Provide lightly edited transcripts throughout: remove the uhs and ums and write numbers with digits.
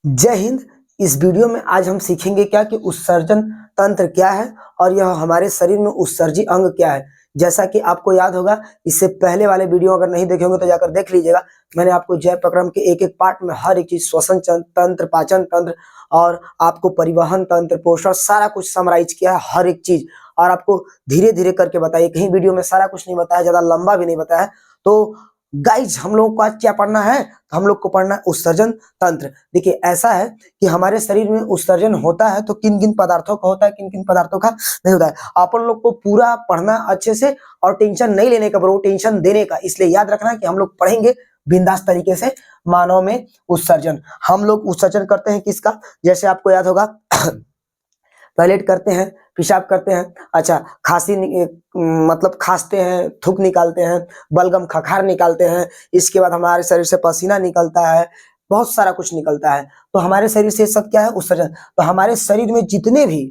जय हिंद। इस वीडियो में आज हम सीखेंगे क्या कि उत्सर्जन तंत्र क्या है और यह हमारे शरीर में उत्सर्जी अंग क्या है। जैसा कि आपको याद होगा, इससे पहले वाले वीडियो अगर नहीं देखे होंगे तो जाकर देख लीजिएगा। मैंने आपको जय प्रक्रम के एक एक पार्ट में हर एक चीज, श्वसन तंत्र, पाचन तंत्र और आपको परिवहन तंत्र, पोषण, सारा कुछ समराइज किया है, हर एक चीज। और आपको धीरे धीरे करके बताइए, कहीं वीडियो में सारा कुछ नहीं बताया, ज्यादा लंबा भी नहीं बताया। तो गाइज, हम लोगों को आज क्या पढ़ना है? तो हम लोग को पढ़ना है उत्सर्जन तंत्र। देखिए, ऐसा है कि हमारे शरीर में उत्सर्जन होता है तो किन किन पदार्थों का होता है, किन किन पदार्थों का नहीं होता है। अपन लोग को पूरा पढ़ना अच्छे से, और टेंशन नहीं लेने का ब्रो, टेंशन देने का। इसलिए याद रखना कि हम लोग पढ़ेंगे बिंदास तरीके से। मानव में उत्सर्जन, हम लोग उत्सर्जन करते हैं किसका? जैसे आपको याद होगा, टॉयलेट करते हैं, पेशाब करते हैं, अच्छा खांसी मतलब खांसते हैं, थूक निकालते हैं, बलगम खखार निकालते हैं, इसके बाद हमारे शरीर से पसीना निकलता है, बहुत सारा कुछ निकलता है। तो हमारे शरीर से सब क्या है? उत्सर्जन। तो हमारे शरीर में जितने भी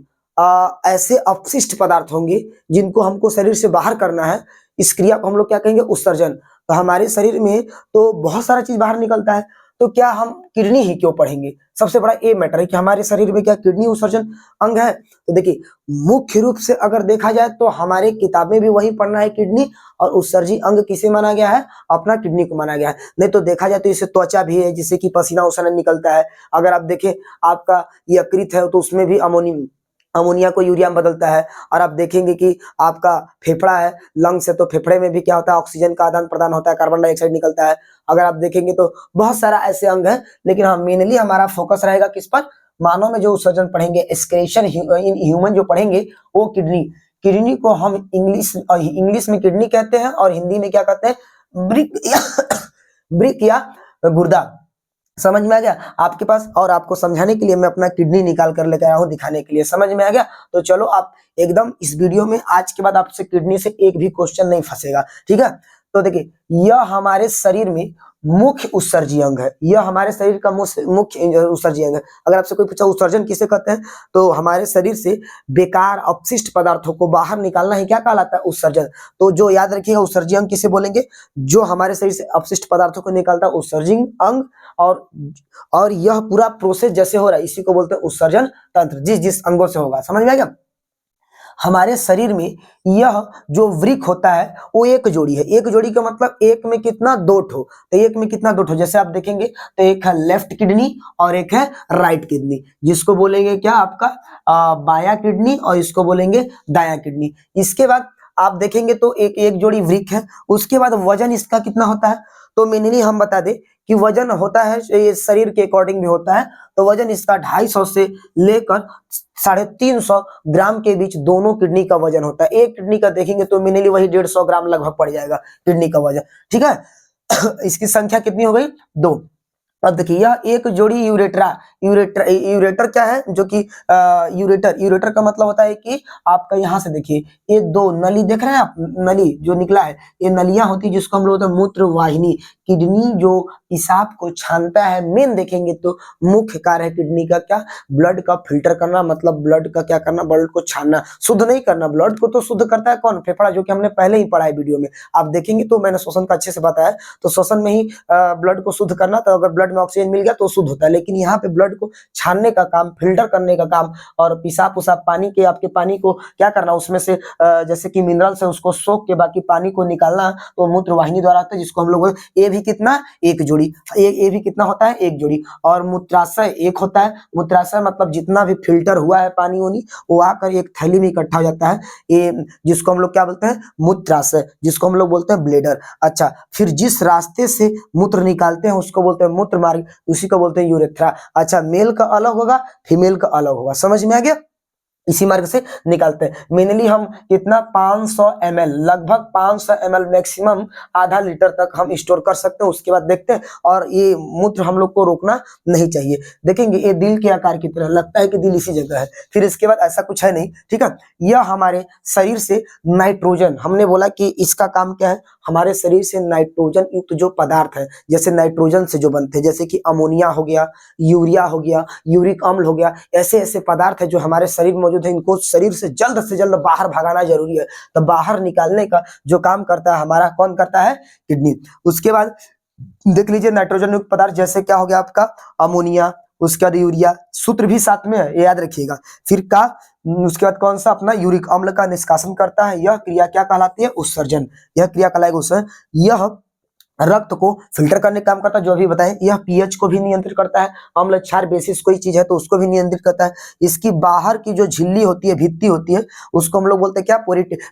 ऐसे अपशिष्ट पदार्थ होंगे जिनको हमको शरीर से बाहर करना है, इस क्रिया को हम लोग क्या कहेंगे? उत्सर्जन। तो हमारे शरीर में तो बहुत सारा चीज बाहर निकलता है। तो क्या हम किडनी ही क्यों पढ़ेंगे? सबसे बड़ा ये मैटर है कि हमारे शरीर में क्या किडनी उत्सर्जन अंग है? तो देखिए, मुख्य रूप से अगर देखा जाए तो हमारे किताब में भी वही पढ़ना है, किडनी। और उत्सर्जी अंग किसे माना गया है? अपना किडनी को माना गया है। नहीं तो देखा जाए तो इससे त्वचा भी है, जिससे कि पसीना उसीना निकलता है। अगर आप देखें, आपका यकृत है तो उसमें भी अमोनिया को यूरिया में बदलता है। और आप देखेंगे कि आपका फेफड़ा है, लंग्स है, तो फेफड़े में भी क्या होता है? ऑक्सीजन का आदान प्रदान होता है, कार्बन डाइऑक्साइड निकलता है। अगर आप देखेंगे तो बहुत सारा ऐसे अंग है, लेकिन हाँ, मेनली हमारा फोकस रहेगा किस पर? मानव में जो उत्सर्जन पढ़ेंगे, एक्सक्रीशन इन ह्यूमन जो पढ़ेंगे, वो किडनी। किडनी को हम इंग्लिश में किडनी कहते हैं और हिंदी में क्या कहते हैं? ब्रिक या ब्रिक या गुर्दा। समझ में आ गया आपके पास? और आपको समझाने के लिए मैं अपना किडनी निकाल कर लेकर आया हूं, दिखाने के लिए। समझ में आ गया? तो चलो, आप एकदम इस वीडियो में आज के बाद आपसे किडनी से एक भी क्वेश्चन नहीं फंसेगा, ठीक है? तो देखिए, यह हमारे शरीर में मुख्य उत्सर्जी अंग है। यह हमारे शरीर का मुख्य उत्सर्जी अंग है। अगर आपसे कोई पूछा उत्सर्जन किसे कहते हैं, तो हमारे शरीर से बेकार अपशिष्ट पदार्थों को बाहर निकालना ही क्या कहलाता है? उत्सर्जन। तो जो याद रखिएगा, उत्सर्जी अंग किसे बोलेंगे? जो हमारे शरीर से अपशिष्ट पदार्थों को निकालता है, उत्सर्जी अंग। और यह पूरा प्रोसेस जैसे हो रहा है, इसी को बोलते हैं उत्सर्जन तंत्र। जिस जिस अंगों से होगा, समझ में आ गया? हमारे शरीर में यह जो वृक्क होता है वो एक जोड़ी है। एक जोड़ी का मतलब एक में कितना? दो ठो। तो एक में कितना? दो ठो। जैसे आप देखेंगे तो एक है लेफ्ट किडनी और एक है राइट किडनी, जिसको बोलेंगे क्या? आपका बाया किडनी, और इसको बोलेंगे दाया किडनी। इसके बाद आप देखेंगे तो एक एक जोड़ी वृक्क है। उसके बाद वजन इसका कितना होता है? तो मेनली हम बता दें कि वजन होता है, ये शरीर के अकॉर्डिंग भी होता है। तो वजन इसका 250 से लेकर 350 ग्राम के बीच दोनों किडनी का वजन होता है। एक किडनी का देखेंगे तो मिनिमली वही 150 ग्राम लगभग पड़ जाएगा किडनी का वजन, ठीक है? इसकी संख्या कितनी हो गई? 2। अब देखिए, यह एक जोड़ी यूरेटर क्या है? जो कि यूरेटर का मतलब होता है कि आपका यहाँ से देखिए, ये दो नली देख रहे हैं आप, नली जो निकला है, ये नलियां होती है, जिसको हम लोग बोलते हैं मूत्र वाहिनी। किडनी जो पेशाब को छानता है, मेन देखेंगे तो मुख्य कार्य है किडनी का क्या? ब्लड का फिल्टर करना। मतलब ब्लड का क्या करना? ब्लड को छानना, शुद्ध नहीं करना। ब्लड को तो शुद्ध करता है कौन? फेफड़ा, जो कि हमने पहले ही पढ़ा है वीडियो में। आप देखेंगे तो मैंने श्वसन का अच्छे से बताया। तो श्वसन में ही ब्लड को शुद्ध करना। तो अगर ब्लड में ऑक्सीजन मिल गया तो शुद्ध होता है, लेकिन यहाँ पे ब्लड को छानने का काम, फिल्टर करने का काम, और पेशाब उसाब पानी के, आपके पानी को क्या करना, उसमें से जैसे कि मिनरल्स है उसको सोख के बाकी पानी को निकालना, तो मूत्र वाहिनी द्वारा आता है, जिसको हम लोग ये भी कितना? एक जोड़ी। ये भी कितना होता है? एक जोड़ी। और मूत्राशय एक होता है। मूत्राशय मतलब जितना भी फिल्टर हुआ है पानी वानी, वो आकर एक थैली में इकट्ठा हो जाता है, ये जिसको हम लोग क्या बोलते हैं? मूत्राशय, जिसको हम लोग बोलते हैं ब्लेडर। अच्छा, फिर जिस रास्ते से मूत्र निकालते हैं उसको बोलते हैं मूत्र मार्ग, उसी को बोलते हैं यूरेथ्रा। अच्छा, मेल का अलग होगा, फीमेल का अलग होगा। समझ में आ गया? इसी मार्ग से निकालते हैं। मेनली हम कितना? 500 ml, लगभग 500 ml मैक्सिमम आधा लीटर तक हम स्टोर कर सकते हैं। उसके बाद देखते हैं, और ये मूत्र हम लोग को रोकना नहीं चाहिए। देखेंगे ये दिल के आकार की तरह लगता है कि दिल इसी जगह है, फिर इसके बाद ऐसा कुछ है नहीं, ठीक है? यह हमारे शरीर से नाइट्रोजन, हमने बोला कि इसका काम क्या है? हमारे शरीर से नाइट्रोजन युक्त जो पदार्थ है, जैसे नाइट्रोजन से जो बनते हैं, जैसे कि अमोनिया हो गया, यूरिया हो गया, यूरिक अम्ल हो गया, ऐसे ऐसे पदार्थ है जो हमारे शरीर में मौजूद है। इनको शरीर से जल्द बाहर भगाना जरूरी है। तो बाहर निकालने का जो काम करता है हमारा, कौन करता है? किडनी। उसके बाद देख लीजिए, नाइट्रोजन युक्त पदार्थ जैसे क्या हो गया आपका? अमोनिया, उसके बाद यूरिया, सूत्र भी साथ में है, ये याद रखिएगा। फिर का, उसके बाद कौन सा अपना यूरिक अम्ल का निष्कासन करता है, यह क्रिया क्या कहलाती है, उत्सर्जन। यह क्रिया कहलाएगा उत्सर्जन। यह रक्त को फिल्टर करने का काम करता है, जो अभी बताएं। यह पीएच को भी नियंत्रित करता है, अम्ल क्षार बेसिस कोई चीज है तो उसको भी नियंत्रित करता है। इसकी बाहर की जो झिल्ली होती है, भित्ति होती है, उसको हम लोग बोलते हैं क्या,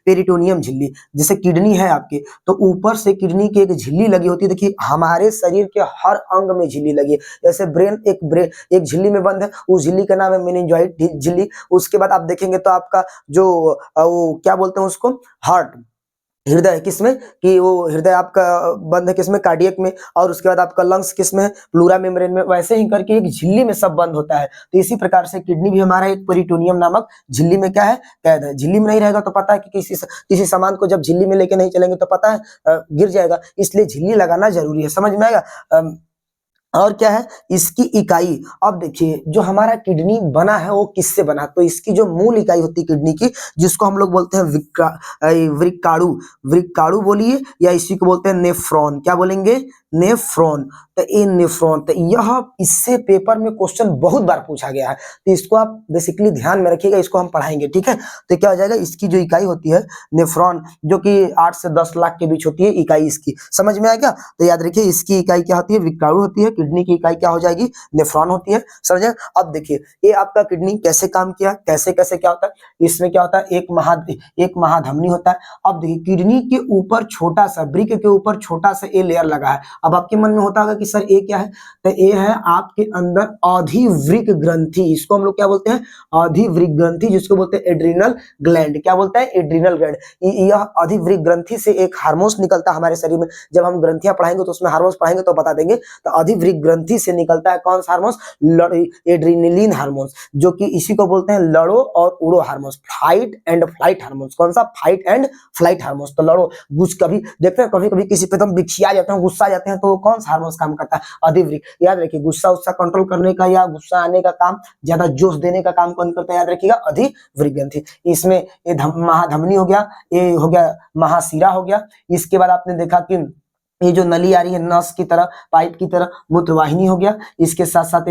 पेरिटोनियम झिल्ली। जैसे किडनी है आपके, तो ऊपर से किडनी की एक झिल्ली लगी होती है। देखिए हमारे शरीर के हर अंग में झिल्ली लगी है। जैसे ब्रेन एक झिल्ली में बंद है, उस झिल्ली का नाम है मेनिंजोइड झिल्ली। उसके बाद आप देखेंगे तो आपका जो वो क्या बोलते हैं उसको, हार्ट, हृदय किसमें, कि वो हृदय आपका बंद है किसमें, कार्डियक में। और उसके बाद आपका लंग्स किसमें है, प्लूरा मेम्ब्रेन में। वैसे ही करके एक झिल्ली में सब बंद होता है। तो इसी प्रकार से किडनी भी हमारा एक पेरिटोनियम नामक झिल्ली में क्या है, कैद है। झिल्ली में नहीं रहेगा तो पता है कि किसी सामान को जब झिल्ली में लेके नहीं चलेंगे तो पता है गिर जाएगा। इसलिए झिल्ली लगाना जरूरी है, समझ में आएगा। और क्या है इसकी इकाई। अब देखिए जो हमारा किडनी बना है वो किससे बना, तो इसकी जो मूल इकाई होती है किडनी की, जिसको हम लोग बोलते हैं वृक्काणु। वृक्काणु बोलिए, या इसी को बोलते हैं नेफ्रॉन। क्या बोलेंगे, नेफ्रॉन। तो ये नेफ्रॉन, तो यह इससे पेपर में क्वेश्चन बहुत बार पूछा गया है, तो इसको आप बेसिकली ध्यान में रखिएगा, इसको हम पढ़ाएंगे, ठीक है। तो क्या हो जाएगा, इसकी जो इकाई होती है नेफ्रॉन, जो कि 8 से 10 लाख के बीच होती है इकाई इसकी, समझ में आएगा। तो याद रखिए इसकी इकाई क्या होती है, वृक्काणु होती है। किडनी की इकाई क्या हो जाएगी, नेफ्रॉन होती है, समझे। अब देखिए ये आपका किडनी कैसे काम किया, कैसे कैसे क्या होता है। इसमें क्या होता है, एक महाधमनी होता है। अब देखिए किडनी के ऊपर छोटा सा, वृक्क के ऊपर छोटा सा ए लेयर लगा है। अब आपके मन में होता होगा कि सर ए क्या है, तो ए है आपके अंदर अधिवृक्क ग्रंथि। इसको हम लोग क्या बोलते हैं, अधिवृक्क ग्रंथि, जिसको बोलते हैं एड्रिनल ग्लैंड। क्या बोलते हैं, एड्रिनल ग्लैंड। यह अधिवृक्क ग्रंथि से एक हार्मोन निकलता है हमारे शरीर में। जब हम ग्रंथियां पढ़ाएंगे तो उसमें हार्मोन पढ़ाएंगे तो बता देंगे। तो अधिवृक्क ग्रंथि से निकलता है कौन सा हार्मोन, एड्रिनलिन हार्मोन, जो कि इसी को बोलते हैं लड़ो और उड़ो hormone, fight and flight hormone. कौन सा, फाइट एंड फ्लाइट हार्मोन। तो लड़ो, कभी देखते हैं कभी कभी किसी पे तुम बिखिया जाते हैं, गुस्सा जाते हैं, तो कौन सा हार्मोन काम करता है, अधिवृक्क। याद रखिए गुस्सा उस्सा कंट्रोल करने का या गुस्सा आने का काम, ज्यादा जोश देने का काम कौन करता है, याद रखिएगा अधिवृक्क ग्रंथि। इसमें ये महाधमनी हो गया, ये हो गया महाशिरा हो गया। इसके बाद आपने देखा कि ये जो नली आ रही है नस की तरह, पाइप की तरह, मूत्रवाहिनी हो गया। इसके साथ साथ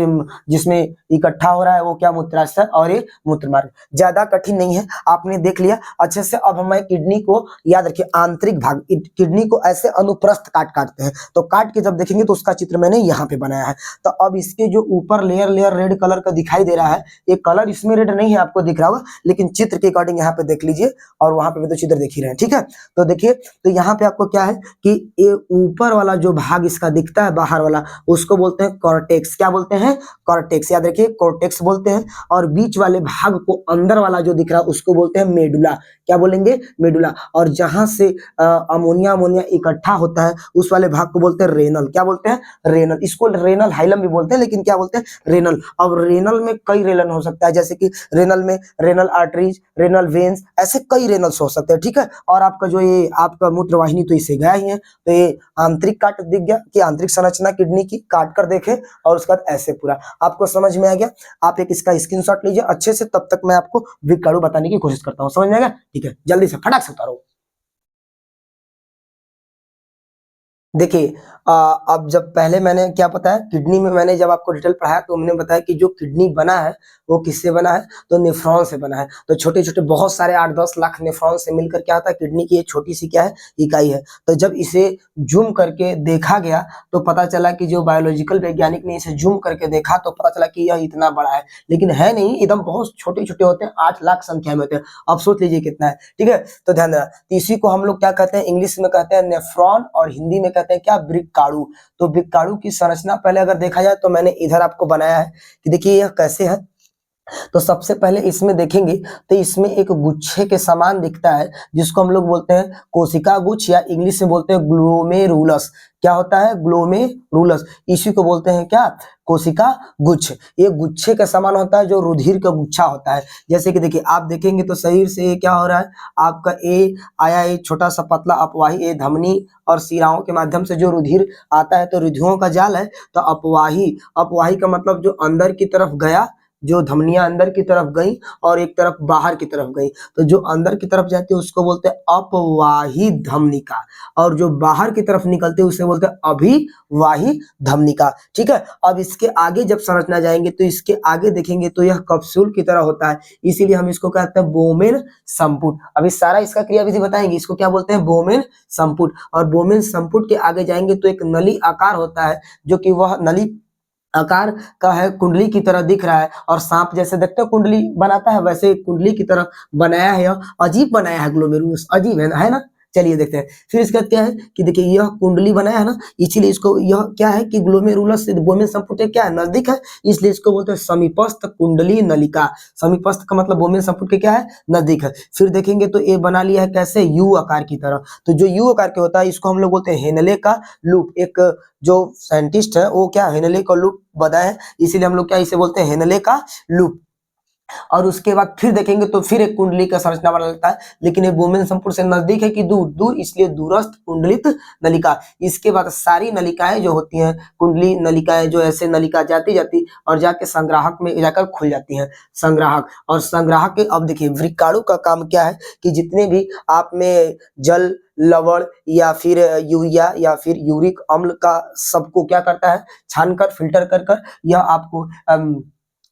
जिसमें इकट्ठा हो रहा है वो क्या, मूत्राशय और ये मूत्रमार्ग। ज्यादा कठिन नहीं है, आपने देख लिया अच्छे से। अब हमें किडनी को याद रखिए, आंतरिक भाग, किडनी को ऐसे अनुप्रस्थ काटते हैं। तो काट के जब देखेंगे तो उसका चित्र मैंने यहाँ पे बनाया है। तो अब इसके जो ऊपर लेयर रेड कलर का दिखाई दे रहा है, ये कलर इसमें रेड नहीं है, आपको दिख रहा होगा, लेकिन चित्र के अकॉर्डिंग यहाँ पे देख लीजिए, और वहां पे भी तो चित्र देख ही रहे हैं, ठीक है। तो देखिए, तो यहाँ पे आपको क्या है कि ये ऊपर वाला जो भाग इसका दिखता है बाहर वाला, उसको बोलते हैं कॉर्टेक्स। क्या बोलते हैं, कॉर्टेक्स। याद रखिए कॉर्टेक्स बोलते हैं। और बीच वाले भाग को, अंदर वाला जो दिख रहा है, उसको बोलते हैं मेडुला। क्या बोलेंगे, मेडुला। और जहां से अमोनिया इकट्ठा होता है, उस वाले भाग को बोलते हैं रेनल। क्या बोलते हैं, रेनल। इसको रेनल हाइलम भी बोलते हैं, लेकिन क्या बोलते हैं, रेनल। अब रेनल में कई रेनल हो सकता है, जैसे कि रेनल में रेनल आर्टरीज, रेनल वेन्स, ऐसे कई रेनल्स हो सकते हैं, ठीक है। और आपका जो ये आपका मूत्रवाहिनी तो इसे गया ही है। तो ये आंतरिक काट दिख गया कि आंतरिक संरचना किडनी की, काट कर देखे, और उसके बाद ऐसे पूरा आपको समझ में आ गया। आप एक इसका स्क्रीनशॉट लीजिए अच्छे से, तब तक मैं आपको वृक्काणु बताने की कोशिश करता हूं, समझ में आ गया, ठीक है। जल्दी से फटाक से उतारो। देखिए अब जब पहले मैंने क्या पता है, किडनी में मैंने जब आपको डिटेल पढ़ाया तो हमने बताया कि जो किडनी बना है वो किससे बना है, तो नेफ्रॉन से बना है। तो छोटे छोटे बहुत सारे 8-10 लाख नेफ्रॉन से मिलकर क्या होता है, किडनी की एक छोटी सी क्या है, इकाई है। तो जब इसे जूम करके देखा गया तो पता चला कि जो बायोलॉजिकल वैज्ञानिक ने इसे जूम करके देखा तो पता चला कि यह इतना बड़ा है, लेकिन है नहीं, एकदम बहुत छोटे छोटे होते हैं, 8 लाख संख्या में होते हैं। अब सोच लीजिए कितना है, ठीक है। तो ध्यान देना, इसी को हम लोग क्या कहते हैं, इंग्लिश में कहते हैं नेफ्रॉन, और हिंदी में कहते हैं क्या, वृक्काणु। तो वृक्काणु की संरचना पहले अगर देखा जाए तो मैंने इधर आपको बनाया है कि देखिए यह कैसे है। तो सबसे पहले इसमें देखेंगे तो इसमें एक गुच्छे के समान दिखता है, जिसको हम लोग बोलते हैं कोशिका गुच्छ, या इंग्लिश में बोलते हैं ग्लोमेरुलस। क्या होता है, ग्लोमेरुलस। इसी को बोलते हैं क्या, कोशिका गुच्छ। ये गुच्छे के समान होता है, जो रुधिर का गुच्छा होता है। जैसे कि देखिए आप देखेंगे तो शरीर से क्या हो रहा है, आपका ए आया, एक छोटा सा पतला अपवाही, ए धमनी और शिराओं के माध्यम से जो रुधिर आता है, तो रुधिरों का जाल है। तो अपवाही का मतलब जो अंदर की तरफ गया, जो धमनियां अंदर की तरफ गई और एक तरफ बाहर की तरफ गई, तो जो अंदर की तरफ जाती है उसको बोलते हैं अपवाही धमनिका, और जो बाहर की तरफ निकलते हैं उसे बोलते हैं अभिवाही धमनिका। ठीक है, अब इसके आगे जब संरचना जाएंगे तो इसके आगे देखेंगे तो यह कैप्सूल की तरह होता है, इसीलिए हम इसको कहते हैं बोमेन संपुट। अभी सारा इसका क्रियाविधि बताएंगे, इसको क्या बोलते हैं, बोमेन संपुट। और बोमेन संपुट के आगे जाएंगे तो एक नली आकार होता है, जो कि वह नली आकार का है, कुंडली की तरह दिख रहा है, और सांप जैसे देखते हो कुंडली बनाता है वैसे कुंडली की तरह बनाया है, यह अजीब बनाया है ग्लोमेरुलस, अजीब है ना। चलिए देखते हैं। फिर इसका क्या है कि देखिए यह कुंडली बनाया है ना, इसीलिए इसको यह क्या है कि ग्लोमेरुलस से बोमेन संपुट क्या है, नजदीक है, इसलिए इसको बोलते हैं समीपस्थ कुंडली नलिका। समीपस्थ का मतलब बोमेन संपुट के क्या है, नजदीक है। फिर देखेंगे तो ये बना लिया है कैसे, यू आकार की तरह। तो जो यू आकार के होता है इसको हम लोग बोलते हैं हेनले का लूप। एक जो साइंटिस्ट है वो क्या हेनले का लूप बनाया है, इसीलिए हम लोग क्या इसे बोलते हैं, हेनले का लूप। और उसके बाद फिर देखेंगे तो फिर एक कुंडली का संरचना बना लगता है, लेकिन ये बोमेन संपुट से नजदीक है कि दूर दूर, इसलिए दूरस्थ कुंडलित नलिका। इसके बाद सारी नलिकाएं जो होती हैं, कुंडली नलिकाएं जो ऐसे नलिका जाती जाती और जाके संग्राहक में जाकर खुल जाती हैं, संग्राहक। और संग्राहक के अब देखिए वृक्काणु का काम क्या है कि जितने भी आप में जल, लवण या फिर यूरिया या फिर यूरिक अम्ल का सबको क्या करता है, छानकर फिल्टर कर कर यह आपको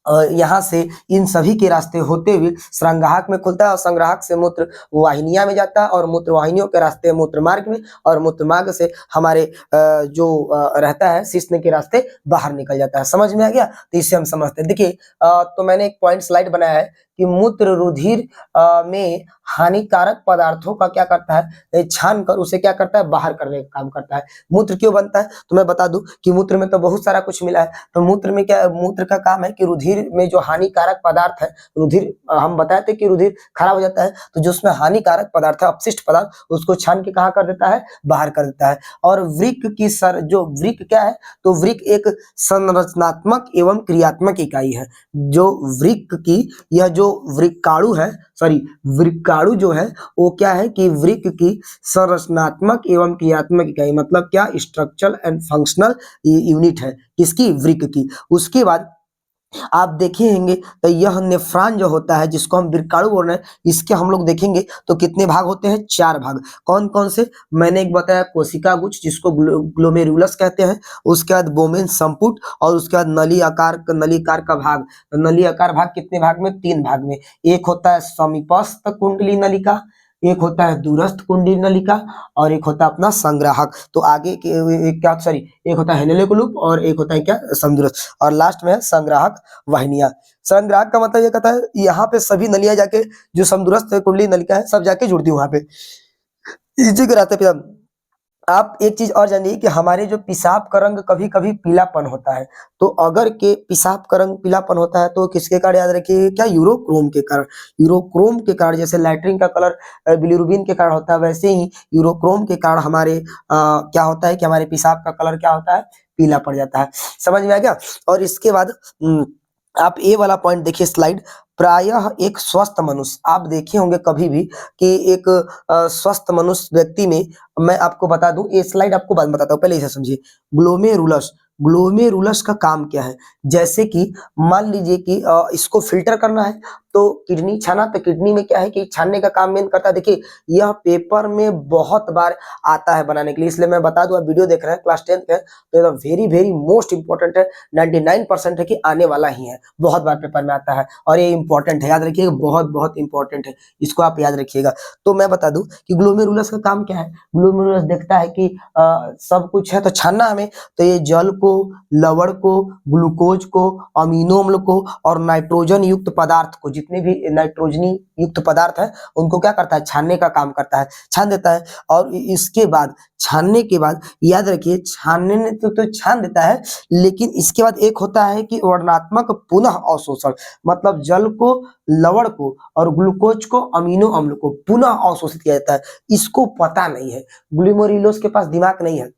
यहाँ से इन सभी के रास्ते होते हुए संग्राहक में खुलता है, और संग्राहक से मूत्र वाहिनियां में जाता है, और मूत्र वाहिनियों के रास्ते मूत्र मार्ग में, और मूत्र मार्ग से हमारे जो रहता है शिश्न के रास्ते बाहर निकल जाता है। समझ में आ गया, तो इससे हम समझते हैं। देखिए तो मैंने एक पॉइंट स्लाइड बनाया है कि मूत्र रुधिर में हानिकारक पदार्थों का क्या करता है, छान कर उसे क्या करता है, बाहर करने का काम करता है। मूत्र क्यों बनता है तो मैं बता दूं कि मूत्र में तो बहुत सारा कुछ मिला है, तो मूत्र में क्या, मूत्र का काम है कि रुधिर में जो हानिकारक पदार्थ है, रुधिर हम बताए थे कि रुधिर खराब हो जाता है, तो जो उसमें हानिकारक पदार्थ है, अपशिष्ट पदार्थ, उसको छान के कहाँ कर देता है, बाहर कर देता है। और वृक्क की जो वृक्क क्या है, तो वृक्क एक संरचनात्मक एवं क्रियात्मक इकाई है। जो वृक्क की यह जो वृक्काणु है, सॉरी वृक्काणु जो है वो क्या है कि वृक्क की संरचनात्मक एवं क्रियात्मक इकाई, मतलब क्या, स्ट्रक्चरल एंड फंक्शनल यूनिट है किसकी, वृक्क की। उसके बाद आप देखेंगे तो यह नेफ्रॉन जो होता है जिसको हम वृक्काणु बोल रहे हैं, इसके हम लोग देखेंगे तो कितने भाग होते हैं, 4 भाग। कौन कौन से, मैंने एक बताया कोशिका गुच्छ जिसको ग्लोमेरुलस कहते हैं, उसके बाद बोमेन संपुट, और उसके बाद नली आकार का भाग। नली आकार भाग कितने भाग में, 3 भाग में। एक होता है समीपस्थ कुंडली नलिका, एक होता है दूरस्थ कुंडली नलिका, और एक होता है अपना संग्राहक। तो आगे के क्या, सॉरी एक होता है हेनले लूप और एक होता है क्या, समदूरस्थ, और लास्ट में है संग्राहक वाहिनियां। संग्राहक का मतलब ये कहता है यहाँ पे सभी नलियां जाके, जो समदूरस्थ कुंडली नलिका है सब जाके जुड़ती है वहां पे, इसी के रास्ते पे। आप एक चीज और जानिए कि हमारे जो पेशाब का रंग कभी कभी पीलापन होता है, तो अगर के पेशाब का रंग पीलापन होता है तो किसके कारण, याद रखिए क्या, यूरोक्रोम के कारण। यूरोक्रोम के कारण, जैसे लैट्रिन का कलर बिलिरुबिन के कारण होता है, वैसे ही यूरोक्रोम के कारण हमारे क्या होता है कि हमारे पेशाब का कलर क्या होता है, पीला पड़ जाता है। समझ में आ गया। और इसके बाद आप ये वाला पॉइंट देखिए स्लाइड, प्रायः एक स्वस्थ मनुष्य, आप देखे होंगे कभी भी कि एक स्वस्थ मनुष्य व्यक्ति में, मैं आपको बता दूं, ये स्लाइड आपको बाद में बताता हूँ, पहले इसे समझिए। ग्लोमेरुलस, ग्लोमेरुलस का काम क्या है, जैसे कि मान लीजिए कि इसको फिल्टर करना है तो किडनी छाना, तो किडनी में क्या है कि छानने का काम मेन करता है। देखिए यह पेपर में बहुत बार आता है बनाने के लिए, इसलिए मैं बता दूं, आप वीडियो देख रहे हैं क्लास 10th के, तो ये वेरी वेरी मोस्ट इंपॉर्टेंट है, 99% है कि आने वाला ही है, बहुत बार पेपर में आता है, और ये इंपॉर्टेंट है, याद रखिएगा, बहुत बहुत इंपॉर्टेंट है, इसको आप याद रखिएगा। तो मैं बता दूं कि ग्लोमेरुलस का काम क्या है। ग्लोमेरुलस देखता है कि सब कुछ है तो छानना हमें, तो ये जल को, लवण को, ग्लूकोज को, अमीनो अम्ल को और नाइट्रोजन युक्त पदार्थ को, जितने भी नाइट्रोजनी युक्त पदार्थ है उनको क्या करता है, छानने का काम करता है, छान देता है। और इसके बाद, छानने के बाद याद रखिए, छानने ने तो छान देता है, लेकिन इसके बाद एक होता है कि वर्णनात्मक पुनः अवशोषण, मतलब जल को, लवण को और ग्लूकोज को, अमीनो अम्ल को पुनः अवशोषित किया जाता है। इसको पता नहीं है, ग्लोमेरुलस के पास दिमाग नहीं है।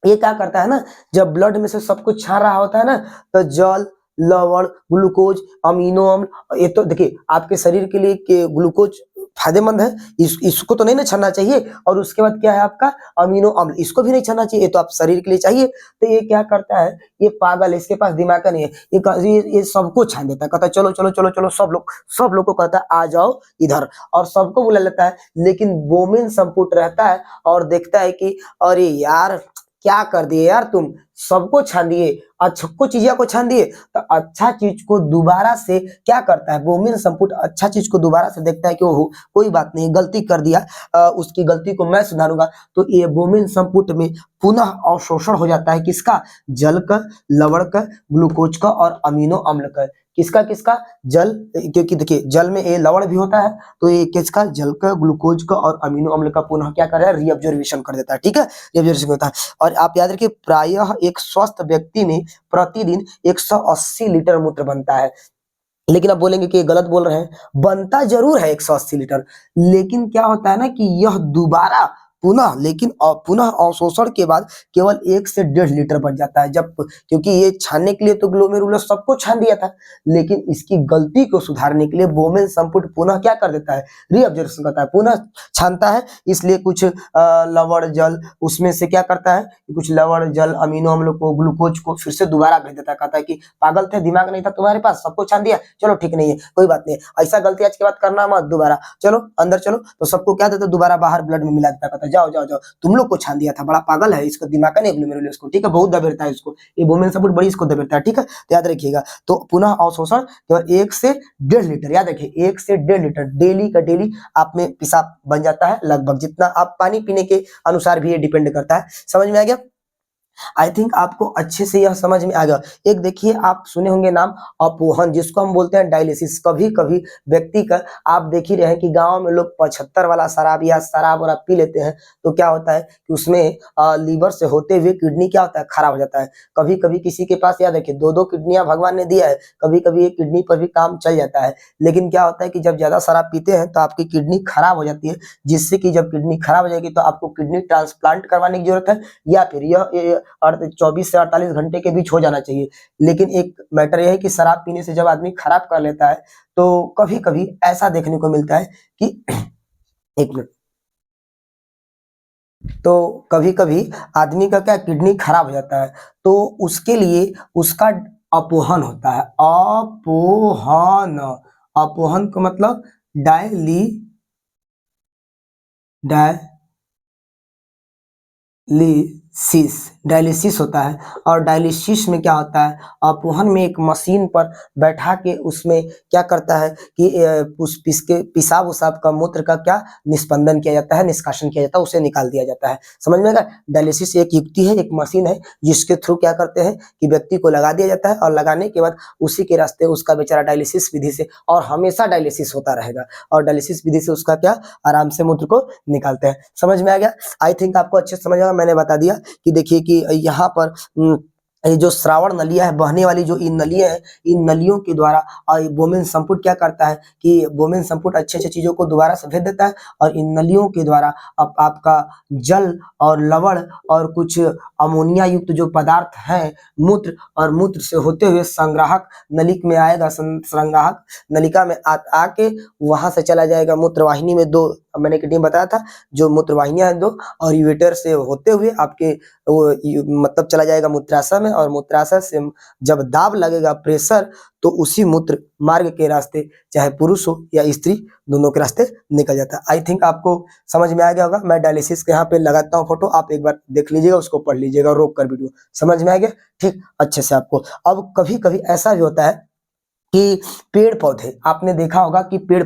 ये क्या करता है ना, जब ब्लड में से सब कुछ छान रहा होता है ना, तो जल, लवण, ग्लूकोज, अमीनो अम्ल, ये तो देखिए आपके शरीर के लिए ग्लूकोज फायदेमंद है, इसको तो नहीं ना छानना चाहिए। और उसके बाद क्या है आपका अमीनो अम्ल, इसको भी नहीं छानना चाहिए, तो आप शरीर के लिए चाहिए। तो ये क्या करता है, ये पागल है, इसके पास दिमाग का नहीं है, ये सबको छान देता है, कहता है चलो चलो चलो चलो, सब लोग को कहता है आ जाओ इधर, और सबको बुला लेता है। लेकिन बोमेन संपुट रहता है और देखता है कि अरे यार क्या कर दिए यार तुम, सबको छान दिए, अच्छा कुछ चीजों को छान दिए। तो अच्छा चीज को दोबारा से क्या करता है, बोमिन संपुट अच्छा चीज को दोबारा से देखता है कि ओहो कोई बात नहीं, गलती कर दिया, उसकी गलती को मैं सुधारूंगा। तो ये बोमिन संपुट में पुनः अवशोषण हो जाता है किसका, जल का, लवण का, ग्लूकोज का और अमीनो अम्ल का। किसका किसका, जल, क्योंकि देखिए जल में ये लवण भी होता है, तो ये किसका, जल का, ग्लूकोज का और अमीनो अम्ल का पुनः क्या कर रहा है, रीअब्जॉर्वेशन कर देता है। ठीक है, रीअब्जॉर्वेशन होता है। और आप याद रखिए प्रायः एक स्वस्थ व्यक्ति में प्रतिदिन 180 लीटर मूत्र बनता है। लेकिन आप बोलेंगे कि ये गलत बोल रहे हैं, बनता जरूर है 180 लीटर, लेकिन क्या होता है ना कि यह दोबारा पुनः अवशोषण के बाद केवल 1 से 1.5 लीटर बच जाता है। जब क्योंकि ये छानने के लिए तो ग्लोमेरुलस सबको छान दिया था, लेकिन इसकी गलती को सुधारने के लिए बोमेन संपुट पुनः क्या कर देता है, रीअब्जॉर्प्शन करता है, पुनः छानता है। इसलिए कुछ लवण जल उसमें से क्या करता है, कुछ लवण जल अमीनो अम्ल को, ग्लूकोज को फिर से दोबारा भेज देता है, कहता है कि पागल थे, दिमाग नहीं था तुम्हारे पास, सबको छान दिया, चलो ठीक नहीं है, कोई बात नहीं, ऐसा गलती आज के बाद करना मत दोबारा, चलो अंदर चलो। तो सबको क्या देता है, दोबारा बाहर ब्लड में मिला देता, कहता है जाओ जाओ जाओ, तुम लोग को छान दिया था, बड़ा पागल है, इसको दिमाग का नहीं, ग्लोमेरुलस को, ठीक है, बहुत दबेड़ता है इसको, ये बोमेन संपुट बड़ी इसको दबेड़ता है। ठीक है, तो याद रखिएगा। तो पुनः अवशोषण केवल 1 से 1.5 लीटर, याद रखिए 1 से 1.5 लीटर डेली का डेली आप में पेशाब बन जाता है, लगभग जितना आप पानी पीने के अनुसार भी ये डिपेंड करता है। समझ में आ गया? आई थिंक आपको अच्छे से यह समझ में आ गया। एक देखिए आप सुने होंगे नाम अपोहन, जिसको हम बोलते हैं डायलिसिस। कभी कभी व्यक्ति का आप देख ही रहे हैं कि गांव में लोग 75 वाला शराब या शराब वराब पी लेते हैं, तो क्या होता है कि उसमें लीवर से होते हुए किडनी क्या होता है, खराब हो जाता है। कभी कभी किसी के पास याद रखिए 2-2 किडनियां भगवान ने दिया है, कभी कभी एक किडनी पर भी काम चल जाता है। लेकिन क्या होता है कि जब ज्यादा शराब पीते हैं तो आपकी किडनी खराब हो जाती है, जिससे कि जब किडनी खराब हो जाएगी तो आपको किडनी ट्रांसप्लांट करवाने की जरूरत है, या फिर यह 24 से 48 घंटे के बीच हो जाना चाहिए। लेकिन एक मैटर यह है कि शराब पीने से जब आदमी खराब कर लेता है तो कभी कभी ऐसा देखने को मिलता है कि एक मिनट, तो कभी कभी आदमी का क्या किडनी खराब हो जाता है, तो उसके लिए उसका अपोहन होता है। अपोहन, अपोहन का मतलब डायलिसिस होता है। और डायलिसिस में क्या होता है, अपोहन में एक मशीन पर बैठा के उसमें क्या करता है कि उस पेशाब उसाब का मूत्र का क्या निस्पंदन किया जाता है, निष्कासन किया जाता है, उसे निकाल दिया जाता है। समझ में आएगा? डायलिसिस एक युक्ति है, एक मशीन है, जिसके थ्रू क्या करते हैं कि व्यक्ति को लगा दिया जाता है, और लगाने के बाद उसी के रास्ते उसका बेचारा डायलिसिस विधि से, और हमेशा डायलिसिस होता रहेगा, और डायलिसिस विधि से उसका क्या आराम से मूत्र को निकालते हैं। समझ में आ गया? आई थिंक आपको अच्छे से समझ आएगा। मैंने बता दिया कि देखिए कि यहाँ पर ये जो श्रावण नलियां है, बहने वाली जो इन नलियां हैं, इन नलियों के द्वारा बोमेन संपुट क्या करता है कि बोमेन संपुट अच्छे अच्छे चीजों को दोबारा से भेज देता है, और इन नलियों के द्वारा आपका जल और लवण और कुछ अमोनिया युक्त जो पदार्थ हैं मूत्र, और मूत्र से होते हुए संग्राहक नलिक में आएगा, संग्राहक नलिका में आके वहां से चला जाएगा मूत्रवाहिनी में। दो मैंने किडनी बताया था, जो मूत्रवाहिनियां हैं 2, और यूरेटर से होते हुए आपके मतलब चला जाएगा मूत्राशय में, और मूत्राशय से जब दाब लगेगा, प्रेशर, तो उसी मूत्र मार्ग के रास्ते, चाहे पुरुष हो या स्त्री, दोनों के रास्ते निकल जाता है। आई थिंक आपको समझ में आ गया होगा। मैं डायलिसिस के यहाँ पे लगाता हूँ फोटो, आप एक बार देख लीजिएगा, उसको पढ़ लीजिएगा रोक कर वीडियो। समझ में आ गया? ठीक, अच्छे से आपको। अब कभी कभी ऐसा भी होता है कि पेड़ पौधे, आपने देखा होगा कि पेड़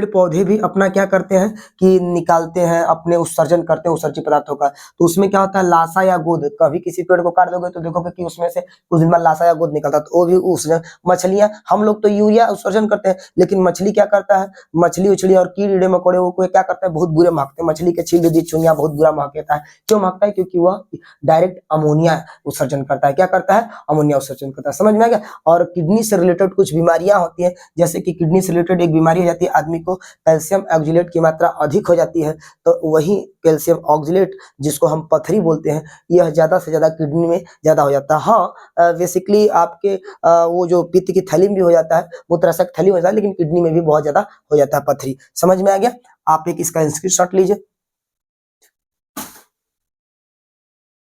पौधे भी अपना क्या करते हैं कि निकालते हैं, अपने उत्सर्जन करते हैं उत्सर्जित पदार्थों का। तो उसमें क्या होता है, लाशा या गोद, कभी किसी पेड़ को काट दोगे तो देखोगे कि उसमें से कुछ दिन बाद लाशा या गोद निकलता है, तो वो भी उत्सर्जन। मछलियां, हम लोग तो यूरिया उत्सर्जन करते हैं, लेकिन मछली क्या करता है, मछली उछली और कीड़े मकोड़े वो क्या करता है, बहुत बुरे महकते हैं। मछली के छील दी चुनिया बहुत बुरा महकता है। क्यों महकता है? क्योंकि वह डायरेक्ट अमोनिया उत्सर्जन करता है। क्या करता है? अमोनिया उत्सर्जन करता है। समझ में आ गया? और किडनी से रिलेटेड रिलेटेड कुछ बीमारियां होती हैं, जैसे कि किडनी से रिलेटेड एक बीमारी हो जाती है, आदमी को कैल्शियम ऑक्जेलेट की मात्रा अधिक हो जाती है, तो वही कैल्शियम ऑक्जेलेट जिसको हम पथरी बोलते हैं, यह ज़्यादा से ज़्यादा किडनी में ज़्यादा हो जाता है। हाँ, बेसिकली आपके वो जो पित्त की थैली में भी हो जाता है, मूत्राशय की थैली में हो जाता है, लेकिन किडनी में भी बहुत ज़्यादा हो जाता है पथरी। समझ में आ गया? आप एक इसका स्क्रीनशॉट लीजिए।